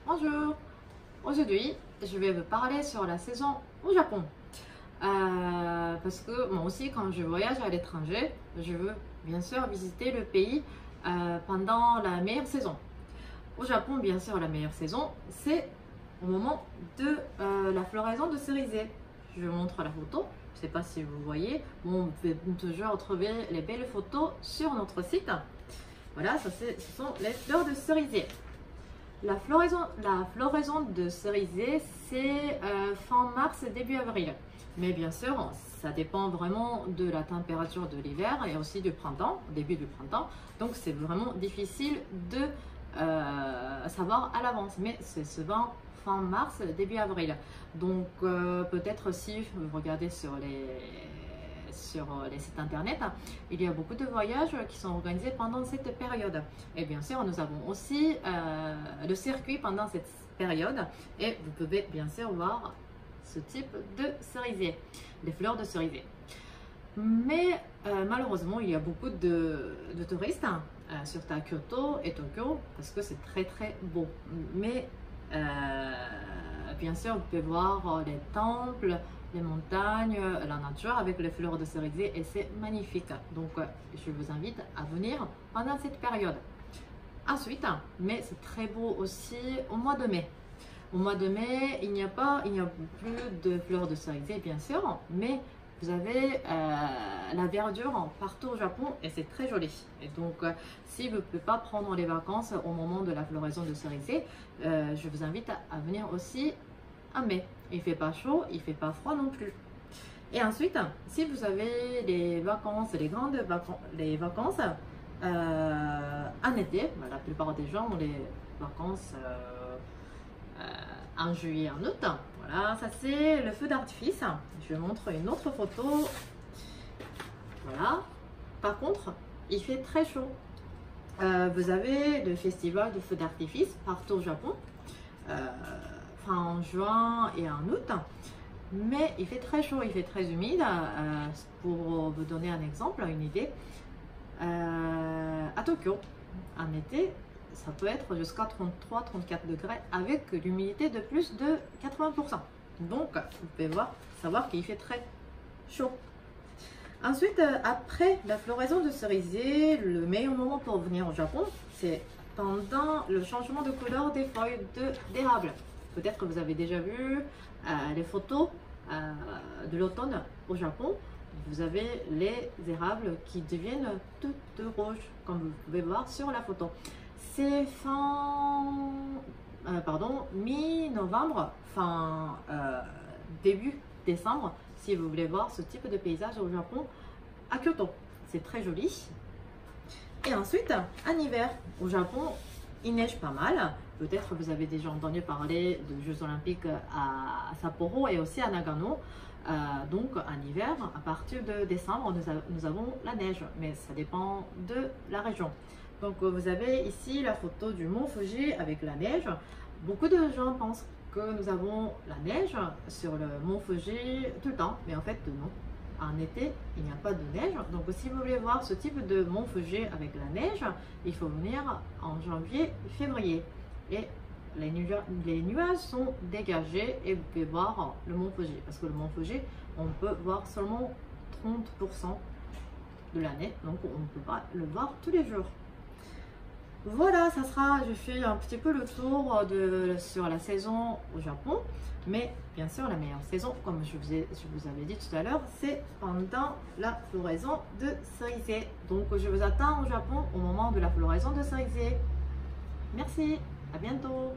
Bonjour, aujourd'hui je vais vous parler sur la saison au Japon. Parce que moi aussi quand je voyage à l'étranger, je veux bien sûr visiter le pays pendant la meilleure saison. Au Japon, bien sûr, la meilleure saison, c'est au moment de la floraison de cerisier. Je vous montre la photo, je ne sais pas si vous voyez, bon, vous pouvez toujours trouver les belles photos sur notre site. Voilà, ce sont les fleurs de cerisier. La floraison de cerisier, c'est fin mars, début avril. Mais bien sûr, ça dépend vraiment de la température de l'hiver et aussi du printemps, début du printemps. Donc, c'est vraiment difficile de savoir à l'avance. Mais c'est souvent fin mars, début avril. Donc, peut-être si vous regardez sur les sites internet, il y a beaucoup de voyages qui sont organisés pendant cette période. Et bien sûr, nous avons aussi le circuit pendant cette période. Et vous pouvez bien sûr voir ce type de cerisier, des fleurs de cerisier. Mais malheureusement, il y a beaucoup de touristes, surtout à Kyoto et Tokyo, parce que c'est très très beau. Mais bien sûr, vous pouvez voir les temples, les montagnes, la nature avec les fleurs de cerisier et c'est magnifique. Donc, je vous invite à venir pendant cette période. Ensuite, mais c'est très beau aussi au mois de mai. Au mois de mai, il n'y a plus de fleurs de cerisier, bien sûr, mais vous avez la verdure partout au Japon et c'est très joli. Et donc, si vous ne pouvez pas prendre les vacances au moment de la floraison de cerisier, je vous invite à venir aussi en mai. Il ne fait pas chaud, il ne fait pas froid non plus. Et ensuite, si vous avez les vacances, les vacances en été, la plupart des gens ont les vacances en juillet, en août. Voilà, ça c'est le feu d'artifice. Je vous montre une autre photo. Voilà. Par contre, il fait très chaud. Vous avez le festival de feu d'artifice partout au Japon, en juin et en août. Mais il fait très chaud, il fait très humide. Pour vous donner un exemple, une idée, à Tokyo, en été, ça peut être jusqu'à 33-34 degrés avec l'humidité de plus de 80%. Donc, vous pouvez savoir qu'il fait très chaud. Ensuite, après la floraison de cerisier, le meilleur moment pour venir au Japon, c'est pendant le changement de couleur des feuilles d'érable. Peut-être que vous avez déjà vu les photos de l'automne au Japon. Vous avez les érables qui deviennent toutes rouges, comme vous pouvez voir sur la photo. C'est mi-novembre, début décembre, si vous voulez voir ce type de paysage au Japon, à Kyoto. C'est très joli. Et ensuite, en hiver, au Japon, il neige pas mal. Peut-être que vous avez déjà entendu parler de Jeux Olympiques à Sapporo et aussi à Nagano. Donc, en hiver, à partir de décembre, nous avons la neige, mais ça dépend de la région. Donc, vous avez ici la photo du mont Fuji avec la neige. Beaucoup de gens pensent que nous avons la neige sur le mont Fuji tout le temps, mais en fait, non. En été, il n'y a pas de neige. Donc, si vous voulez voir ce type de mont Fuji avec la neige, il faut venir en janvier, février. Et les nuages sont dégagés et vous pouvez voir le mont Fuji. Parce que le mont Fuji, on peut voir seulement 30% de l'année. Donc, on ne peut pas le voir tous les jours. Voilà, je fais un petit peu le tour sur la saison au Japon. Mais bien sûr, la meilleure saison, comme je vous avais dit tout à l'heure, c'est pendant la floraison de cerisier. Donc, je vous attends au Japon au moment de la floraison de cerisier. Merci, à bientôt.